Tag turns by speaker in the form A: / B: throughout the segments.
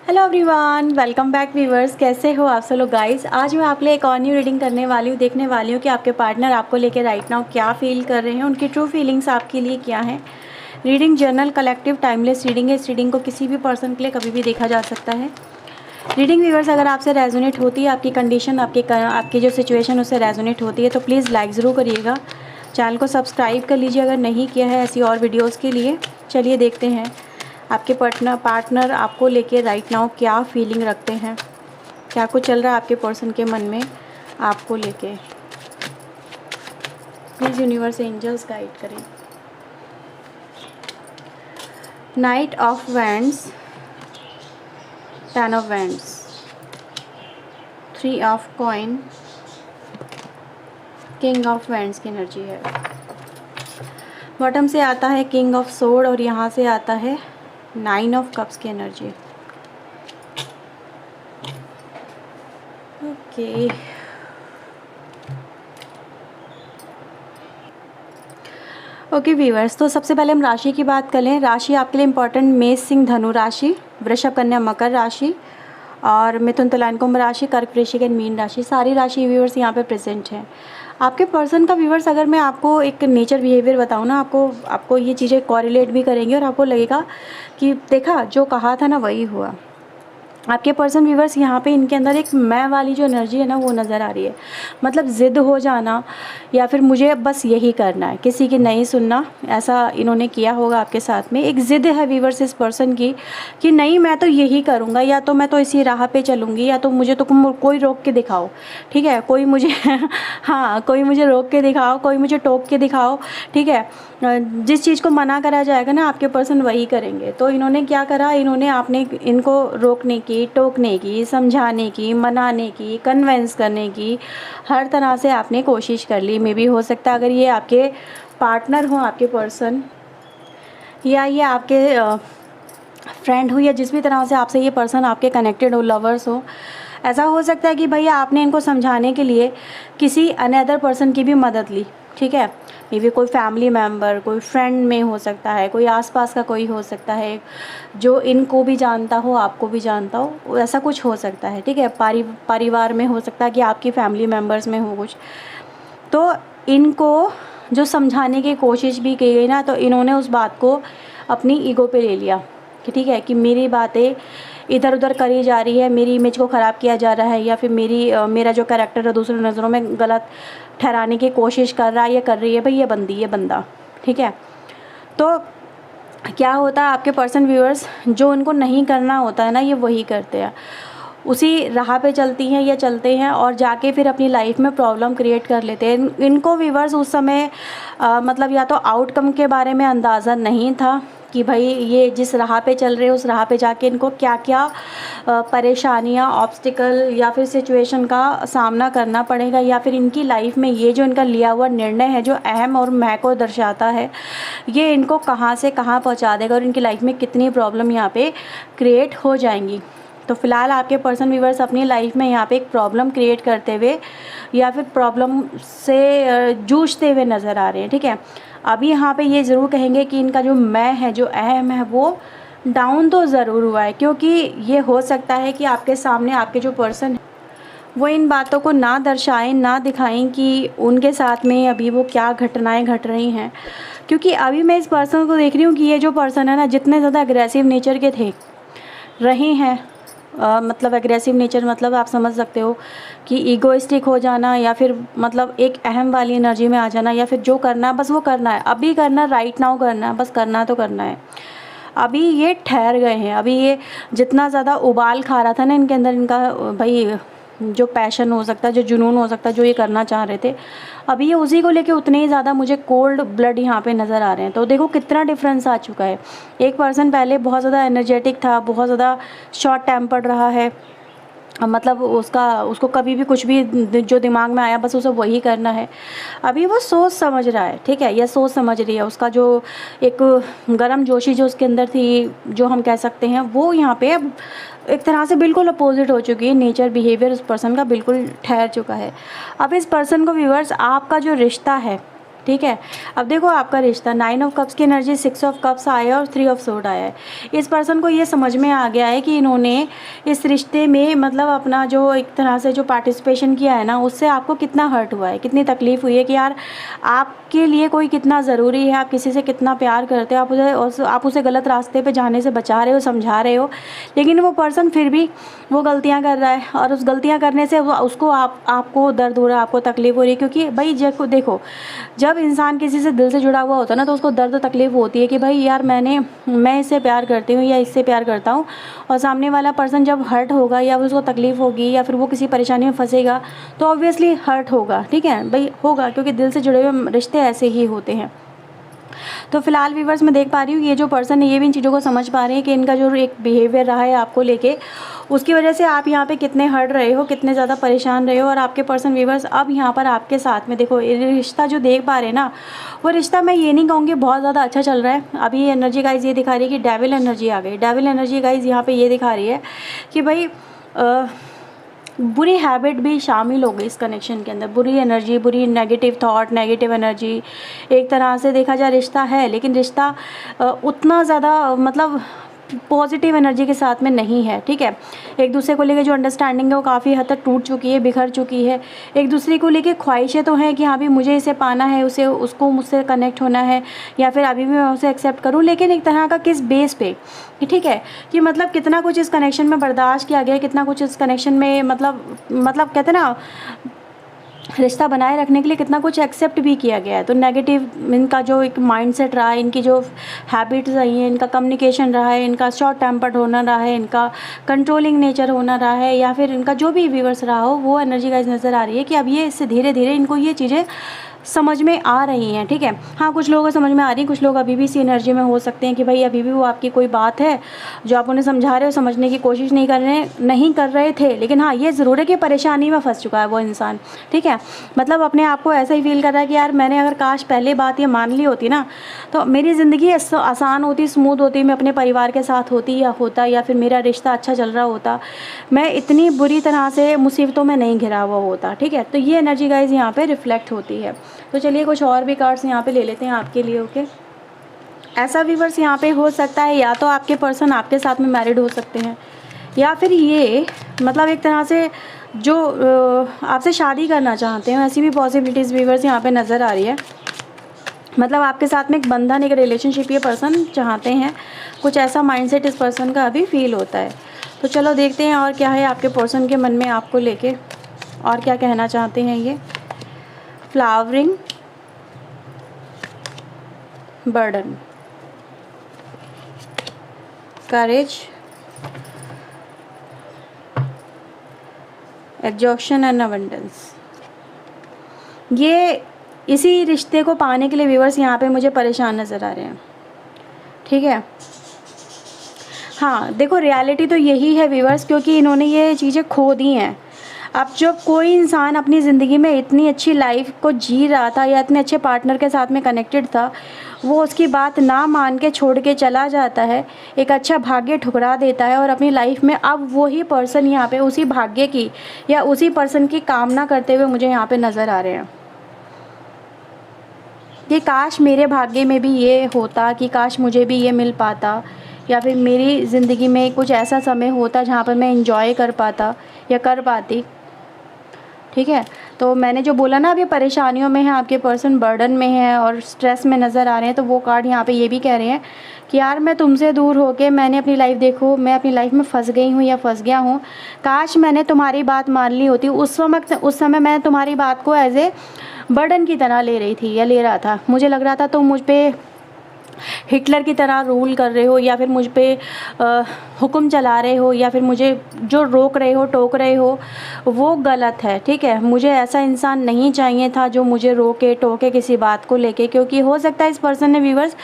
A: Hello everyone, welcome back viewers. कैसे हो आप सब लोग गाइस। आज मैं आपके लिए एक और न्यू रीडिंग करने वाली हूँ। देखने वाली हूँ कि आपके पार्टनर आपको लेके राइट नाउ क्या फील कर रहे हैं, उनकी ट्रू फीलिंग्स आपके लिए क्या हैं। Reading general collective timeless reading है। इस रीडिंग को किसी भी पर्सन के लिए कभी भी देखा जा सकता है। रीडिंग व्यूवर्स अगर आपसे रेजोनेट होती है, आपकी कंडीशन, आपकी जो सिचुएशन उससे रेजोनेट होती है तो प्लीज़ लाइक ज़रूर करिएगा। चैनल को सब्सक्राइब कर लीजिए अगर नहीं किया है ऐसी और वीडियोज़ के लिए। चलिए देखते हैं आपके पार्टनर आपको लेके राइट नाउ क्या फीलिंग रखते हैं, क्या कुछ चल रहा है आपके पर्सन के मन में आपको लेके। प्लीज़ यूनिवर्स एंजल्स गाइड करें। Night of wands, 10 of wands, 3 of coin, king of wands की एनर्जी है। बॉटम से आता है किंग ऑफ सोर्ड और यहाँ से आता है 9 ऑफ कप्स की एनर्जी। ओके, ओके व्यूअर्स, तो सबसे पहले हम राशि की बात कर लें। राशि आपके लिए इंपॉर्टेंट मेष सिंह धनु राशि, वृषभ कन्या मकर राशि और मिथुन तुला कुंभ राशि, कर्क वृश्चिक एंड मीन राशि। सारी राशि व्यूअर्स यहाँ पे प्रेजेंट हैं। आपके पर्सन का व्यूअर्स अगर मैं आपको एक नेचर बिहेवियर बताऊँ ना, आपको ये चीज़ें कॉरिलेट भी करेंगी और आपको लगेगा कि देखा जो कहा था ना वही हुआ। आपके पर्सन व्यूवर्स यहाँ पे इनके अंदर एक मैं वाली जो एनर्जी है ना वो नज़र आ रही है। मतलब ज़िद हो जाना या फिर मुझे बस यही करना है, किसी की नहीं सुनना, ऐसा इन्होंने किया होगा आपके साथ में। एक ज़िद है व्यूवर्स इस पर्सन की कि नहीं मैं तो यही करूँगा, या तो मैं तो इसी राह पे चलूँगी, या तो मुझे तो कोई रोक के दिखाओ। ठीक है, कोई मुझे हाँ कोई मुझे रोक के दिखाओ, कोई मुझे टोक के दिखाओ। ठीक है, जिस चीज़ को मना करा जाएगा ना आपके पर्सन वही करेंगे। तो इन्होंने क्या करा, आपने इनको रोकने की, टोकने की, समझाने की, मनाने की, कन्विंस करने की हर तरह से आपने कोशिश कर ली। मे भी हो सकता है अगर ये आपके पार्टनर हो, आपके पर्सन, या ये आपके फ्रेंड हो, या जिस भी तरह से आपसे ये पर्सन आपके कनेक्टेड हो, लवर्स हो, ऐसा हो सकता है कि भैया आपने इनको समझाने के लिए किसी अनदर पर्सन की भी मदद ली। ठीक है, मे बी कोई फैमिली मेम्बर, कोई फ्रेंड में हो सकता है, कोई आसपास का कोई हो सकता है जो इनको भी जानता हो, आपको भी जानता हो, ऐसा कुछ हो सकता है। ठीक है, परिवार में हो सकता है कि आपकी फैमिली मेम्बर्स में हो कुछ। तो इनको जो समझाने की कोशिश भी की गई ना, तो इन्होंने उस बात को अपनी ईगो पे ले लिया कि ठीक है कि मेरी बातें इधर उधर करी जा रही है, मेरी इमेज को ख़राब किया जा रहा है, या फिर मेरा जो कैरेक्टर है दूसरों नज़रों में गलत ठहराने की कोशिश कर रहा है या कर रही है भाई ये बंदा। ठीक है, तो क्या होता है आपके पर्सन व्यूअर्स, जो उनको नहीं करना होता है ना ये वही करते हैं, उसी राह पे चलती हैं या चलते हैं और जाके फिर अपनी लाइफ में प्रॉब्लम क्रिएट कर लेते हैं। इनको व्यूअर्स उस समय मतलब या तो आउटकम के बारे में अंदाज़ा नहीं था कि भाई ये जिस राह पे चल रहे हैं उस राह पे जाके इनको क्या क्या परेशानियां, ऑब्स्टिकल या फिर सिचुएशन का सामना करना पड़ेगा, या फिर इनकी लाइफ में ये जो इनका लिया हुआ निर्णय है जो अहम और मैं को दर्शाता है, ये इनको कहाँ से कहाँ पहुँचा देगा और इनकी लाइफ में कितनी प्रॉब्लम यहाँ पे क्रिएट हो जाएंगी। तो फिलहाल आपके पर्सन व्यूवर्स अपनी लाइफ में यहाँ पे एक प्रॉब्लम क्रिएट करते हुए या फिर प्रॉब्लम से जूझते हुए नज़र आ रहे हैं। ठीक है, अभी यहाँ पे ये ज़रूर कहेंगे कि इनका जो मैं है, जो अहम है, वो डाउन तो ज़रूर हुआ है, क्योंकि ये हो सकता है कि आपके सामने आपके जो पर्सन है वो इन बातों को ना दर्शाएं, ना दिखाएं कि उनके साथ में अभी वो क्या घटनाएं घट रही हैं। क्योंकि अभी मैं इस पर्सन को देख रही हूँ कि ये जो पर्सन है ना, जितने ज़्यादा अग्रेसिव नेचर के थे रहे हैं, मतलब एग्रेसिव नेचर मतलब आप समझ सकते हो कि ईगोइस्टिक हो जाना, या फिर मतलब एक अहम वाली एनर्जी में आ जाना, या फिर जो करना है बस वो करना है, अभी करना, राइट नाउ करना है, बस करना तो करना है। अभी ये ठहर गए हैं। अभी ये जितना ज़्यादा उबाल खा रहा था ना इनके अंदर, इनका भाई जो पैशन हो सकता है, जो जुनून हो सकता है, जो ये करना चाह रहे थे, अभी ये उसी को लेके उतने ही ज़्यादा मुझे कोल्ड ब्लड यहाँ पे नज़र आ रहे हैं। तो देखो कितना डिफरेंस आ चुका है। एक पर्सन पहले बहुत ज़्यादा एनर्जेटिक था, बहुत ज़्यादा शॉर्ट टेम्पर्ड रहा है, मतलब उसको कभी भी कुछ भी जो दिमाग में आया बस उसे वही करना है। अभी वो सोच समझ रहा है। ठीक है, या सोच समझ रही है। उसका जो एक गर्म जोशी जो उसके अंदर थी, जो हम कह सकते हैं, वो यहाँ पे अब एक तरह से बिल्कुल अपोजिट हो चुकी है। नेचर बिहेवियर उस पर्सन का बिल्कुल ठहर चुका है। अब इस पर्सन को व्यूअर्स आपका जो रिश्ता है ठीक है। अब देखो आपका रिश्ता 9 ऑफ कप्स की एनर्जी, 6 ऑफ कप्स आया है और 3 ऑफ सोर्ड आया है। इस पर्सन को ये समझ में आ गया है कि इन्होंने इस रिश्ते में मतलब अपना जो एक तरह से जो पार्टिसिपेशन किया है ना, उससे आपको कितना हर्ट हुआ है, कितनी तकलीफ़ हुई है कि यार आपके लिए कोई कितना ज़रूरी है, आप किसी से कितना प्यार करते हो, आप उसे गलत रास्ते पे जाने से बचा रहे हो, समझा रहे हो, लेकिन वो पर्सन फिर भी वो गलतियाँ कर रहा है और उस गलतियाँ करने से उसको आपको दर्द हो रहा है, आपको तकलीफ़ हो रही है। क्योंकि भाई देखो जब इंसान किसी से दिल से जुड़ा हुआ होता है ना, तो उसको दर्द तकलीफ़ होती है कि भाई यार मैं इससे प्यार करती हूँ या इससे प्यार करता हूँ, और सामने वाला पर्सन जब हर्ट होगा या उसको तकलीफ़ होगी या फिर वो किसी परेशानी में फंसेगा तो ऑब्वियसली हर्ट होगा। ठीक है भाई, होगा, क्योंकि दिल से जुड़े हुए रिश्ते ऐसे ही होते हैं। तो फिलहाल व्यूअर्स मैं देख पा रही हूँ ये जो पर्सन है ये भी इन चीज़ों को समझ पा रहे हैं कि इनका जो एक बिहेवियर रहा है आपको लेके, उसकी वजह से आप यहाँ पे कितने हर्ट रहे हो, कितने ज़्यादा परेशान रहे हो। और आपके पर्सन व्यूअर्स अब यहाँ पर आपके साथ में देखो ये रिश्ता जो देख पा रहे हैं ना, वो रिश्ता मैं ये नहीं कहूँगी बहुत ज़्यादा अच्छा चल रहा है। अभी ये एनर्जी गाइज ये दिखा रही है कि डेविल एनर्जी आ गई। डेविल एनर्जी गाइज यहाँ पर ये दिखा रही है कि भाई बुरी हैबिट भी शामिल हो गई इस कनेक्शन के अंदर, बुरी एनर्जी, बुरी नेगेटिव थॉट, नेगेटिव एनर्जी। एक तरह से देखा जाए रिश्ता है, लेकिन रिश्ता उतना ज़्यादा मतलब पॉजिटिव एनर्जी के साथ में नहीं है। ठीक है, एक दूसरे को लेके जो अंडरस्टैंडिंग है वो काफ़ी हद तक टूट चुकी है, बिखर चुकी है। एक दूसरे को लेके ख्वाहिशें तो हैं कि हाँ भी मुझे इसे पाना है, उसको मुझसे कनेक्ट होना है, या फिर अभी भी मैं उसे एक्सेप्ट करूँ, लेकिन एक तरह का किस बेस पे, ठीक है, कि मतलब कितना कुछ इस कनेक्शन में बर्दाश्त किया गया, कितना कुछ इस कनेक्शन में मतलब कहते हैं ना रिश्ता बनाए रखने के लिए कितना कुछ एक्सेप्ट भी किया गया है। तो नेगेटिव इनका जो एक माइंडसेट रहा है, इनकी जो हैबिट्स रही हैं, इनका कम्युनिकेशन रहा है, इनका शॉर्ट टेम्पर्ड होना रहा है, इनका कंट्रोलिंग नेचर होना रहा है, या फिर इनका जो भी व्यूअर्स रहा हो, वो एनर्जी गाइस नज़र आ रही है कि अब ये इससे धीरे धीरे इनको ये चीज़ें समझ में आ रही हैं। ठीक है, हाँ कुछ लोगों को समझ में आ रही है, कुछ लोग अभी भी इसी एनर्जी में हो सकते हैं कि भाई अभी भी वो आपकी कोई बात है जो आप उन्हें समझा रहे हो, समझने की कोशिश नहीं कर रहे थे, लेकिन हाँ ये ज़रूर है कि परेशानी में फंस चुका है वो इंसान। ठीक है, मतलब अपने आप को ऐसा ही फील कर रहा है कि यार मैंने अगर काश पहले बात ये मान ली होती ना, तो मेरी ज़िंदगी आसान होती, स्मूथ होती, मैं अपने परिवार के साथ होती या फिर मेरा रिश्ता अच्छा चल रहा होता, मैं इतनी बुरी तरह से मुसीबतों में नहीं घिरा हुआ होता। ठीक है, तो ये एनर्जी गाइज यहाँ पे रिफ्लेक्ट होती है। तो चलिए कुछ और भी कार्ड्स यहाँ पे ले लेते हैं आपके लिए। ओके, ऐसा व्यूअर्स यहाँ पे हो सकता है या तो आपके पर्सन आपके साथ में मैरिड हो सकते हैं, या फिर ये मतलब एक तरह से जो आपसे शादी करना चाहते हैं, ऐसी भी पॉसिबिलिटीज़ व्यूअर्स यहाँ पे नज़र आ रही है। मतलब आपके साथ में एक बंधन, एक रिलेशनशिप ये पर्सन चाहते हैं, कुछ ऐसा माइंडसेट इस पर्सन का अभी फील होता है। तो चलो देखते हैं और क्या है आपके पर्सन के मन में आपको लेके, और क्या कहना चाहते हैं ये। Flowering, burden, courage, exhaustion and abundance. ये इसी रिश्ते को पाने के लिए व्यूअर्स यहाँ पे मुझे परेशान नज़र आ रहे हैं। ठीक है, हाँ देखो रियलिटी तो यही है व्यूअर्स, क्योंकि इन्होंने ये चीज़ें खो दी हैं। अब जब कोई इंसान अपनी ज़िंदगी में इतनी अच्छी लाइफ को जी रहा था या इतने अच्छे पार्टनर के साथ में कनेक्टेड था, वो उसकी बात ना मान के छोड़ के चला जाता है, एक अच्छा भाग्य ठुकरा देता है, और अपनी लाइफ में अब वही पर्सन यहाँ पे उसी भाग्य की या उसी पर्सन की कामना करते हुए मुझे यहाँ पे नज़र आ रहे हैं कि काश मेरे भाग्य में भी ये होता, कि काश मुझे भी ये मिल पाता, या फिर मेरी ज़िंदगी में कुछ ऐसा समय होता जहाँ पर मैं इंजॉय कर पाता या कर पाती। ठीक है, तो मैंने जो बोला ना अभी परेशानियों में है आपके पर्सन, बर्डन में है और स्ट्रेस में नज़र आ रहे हैं, तो वो कार्ड यहाँ पे ये भी कह रहे हैं कि यार मैं तुमसे दूर होके मैंने अपनी लाइफ, देखो मैं अपनी लाइफ में फंस गई हूँ या फंस गया हूँ, काश मैंने तुम्हारी बात मान ली होती। उस समय मैं तुम्हारी बात को एज ए बर्डन की तरह ले रही थी या ले रहा था, मुझे लग रहा था तुम मुझ पर हिटलर की तरह रूल कर रहे हो, या फिर मुझ पे हुक्म चला रहे हो, या फिर मुझे जो रोक रहे हो, टोक रहे हो, वो गलत है। ठीक है, मुझे ऐसा इंसान नहीं चाहिए था जो मुझे रोके टोके किसी बात को लेके, क्योंकि हो सकता है इस पर्सन ने व्यूअर्स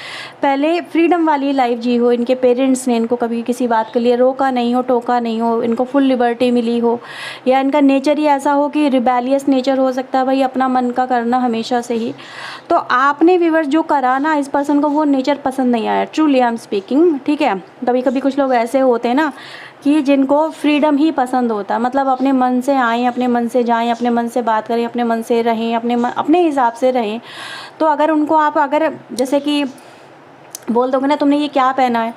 A: पहले फ्रीडम वाली लाइफ जी हो, इनके पेरेंट्स ने इनको कभी किसी बात के लिए रोका नहीं हो, टोका नहीं हो, इनको फुल लिबर्टी मिली हो, या इनका नेचर ही ऐसा हो कि रिबेलियस नेचर हो सकता है, भाई अपना मन का करना हमेशा से ही। तो आपने व्यूअर्स जो करा ना इस पर्सन को वो नेचर पसंद नहीं आया, ट्रूली आई एम स्पीकिंग। ठीक है, कभी कभी कुछ लोग ऐसे ऐसे होते हैं ना कि जिनको फ्रीडम ही पसंद होता है, मतलब अपने मन से आएँ, अपने मन से जाएँ, अपने मन से बात करें, अपने मन से रहें, अपने हिसाब से रहें। तो अगर उनको आप अगर जैसे कि बोल दोगे ना तुमने ये क्या पहना है,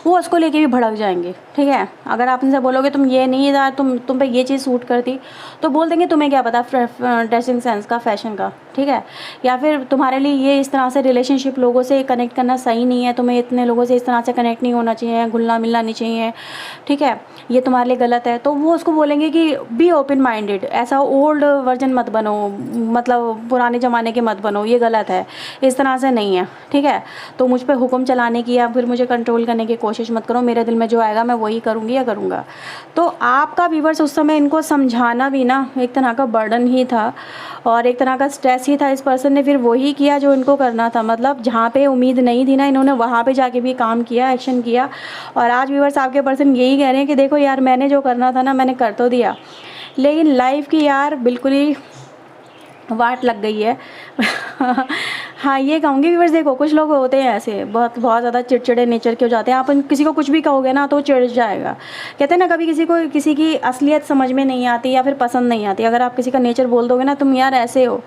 A: वो उसको लेके भी भड़क जाएंगे, ठीक है। अगर आप उनसे बोलोगे तुम ये नहीं था, तुम पे ये चीज़ सूट करती, तो बोल देंगे तुम्हें क्या पता ड्रेसिंग सेंस का, फैशन का, ठीक है। या फिर तुम्हारे लिए ये इस तरह से रिलेशनशिप लोगों से कनेक्ट करना सही नहीं है, तुम्हें इतने लोगों से इस तरह से कनेक्ट नहीं होना चाहिए, घुलना मिलना नहीं चाहिए, ठीक है, ये तुम्हारे लिए गलत है। तो वो उसको बोलेंगे कि बी ओपन माइंडेड, ऐसा ओल्ड वर्जन मत बनो, मतलब पुराने ज़माने के मत बनो, ये गलत है, इस तरह से नहीं है, ठीक है। तो मुझ पर हुक्म चलाने की या फिर मुझे कंट्रोल करने की कोशिश मत करो, मेरे दिल में जो आएगा मैं वही करूँगी या करूँगा। तो आपका व्यूअर्स उस समय इनको समझाना भी ना एक तरह का बर्डन ही था और एक तरह का स्ट्रेस ही था। इस पर्सन ने फिर वही किया जो इनको करना था, मतलब जहाँ पे उम्मीद नहीं थी ना, इन्होंने वहाँ पे जाके भी काम किया, एक्शन किया। और आज व्यूअर्स आपके पर्सन यही कह रहे हैं कि देखो यार, मैंने जो करना था ना मैंने कर तो दिया, लेकिन लाइफ की यार बिल्कुल ही वाट लग गई है। हाँ, ये कहूँगी व्यूअर्स, देखो कुछ लोग होते हैं ऐसे बहुत ज़्यादा चिड़चिड़े नेचर के हो जाते हैं। आप किसी को कुछ भी कहोगे ना तो वो चिढ़ जाएगा। कहते हैं ना, कभी किसी को किसी की असलियत समझ में नहीं आती या फिर पसंद नहीं आती। अगर आप किसी का नेचर बोल दोगे ना तुम यार ऐसे हो,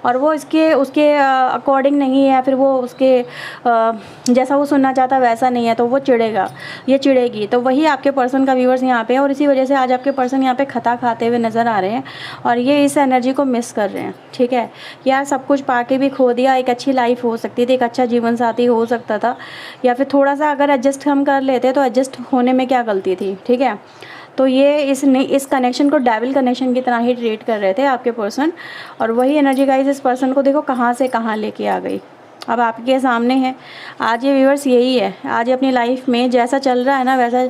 A: और वो उसके अकॉर्डिंग नहीं है, फिर वो उसके जैसा वो सुनना चाहता वैसा नहीं है, तो वो चिढ़ेगा, ये चिढ़ेगी। तो वही आपके पर्सन का व्यूअर्स यहाँ पे है, और इसी वजह से आज आपके पर्सन यहाँ पे खता खाते हुए नज़र आ रहे हैं और ये इस एनर्जी को मिस कर रहे हैं, ठीक है। यार सब कुछ पाके भी खो दिया, एक अच्छी लाइफ हो सकती थी, एक अच्छा जीवन साथी हो सकता था, या फिर थोड़ा सा अगर एडजस्ट हम कर लेते तो एडजस्ट होने में क्या गलती थी, ठीक है। तो ये इस कनेक्शन को डेविल कनेक्शन की तरह ही ट्रीट कर रहे थे आपके पर्सन, और वही एनर्जी गाइस इस पर्सन को देखो कहाँ से कहाँ लेके आ गई, अब आपके सामने है। आज ये व्यूअर्स यही है, आज ये अपनी लाइफ में जैसा चल रहा है ना वैसा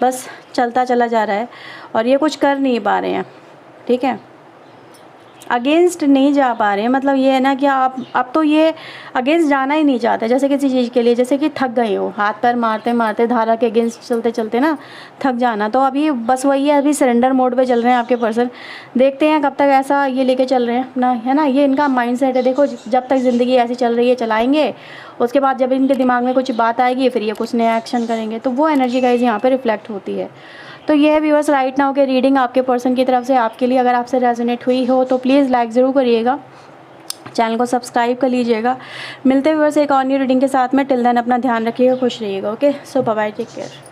A: बस चलता चला जा रहा है और ये कुछ कर नहीं पा रहे हैं, ठीक है। अगेंस्ट नहीं जा पा रहे हैं, मतलब ये है ना कि आप अब तो ये अगेंस्ट जाना ही नहीं चाहते, जैसे किसी चीज़ के लिए, जैसे कि थक गए हो, हाथ पैर मारते मारते धारा के अगेंस्ट चलते चलते ना थक जाना। तो अभी बस वही है, अभी सरेंडर मोड पे चल रहे हैं आपके पर्सन। देखते हैं कब तक ऐसा ये लेके चल रहे हैं अपना, है ना। ये इनका माइंडसेट है, देखो जब तक ज़िंदगी ऐसी चल रही है चलाएंगे, उसके बाद जब इनके दिमाग में कुछ बात आएगी फिर ये कुछ नया एक्शन करेंगे। तो वो एनर्जी गाइस यहाँ पे रिफ्लेक्ट होती है। तो ये है व्यूअर्स राइट नाउ के रीडिंग आपके पर्सन की तरफ से आपके लिए। अगर आपसे रेजोनेट हुई हो तो प्लीज़ लाइक ज़रूर करिएगा, चैनल को सब्सक्राइब कर लीजिएगा। मिलते हैं व्यूअर्स एक और न्यू रीडिंग के साथ में। टिल देन अपना ध्यान रखिएगा, खुश रहिएगा। ओके, सो बाय बाय, टेक केयर।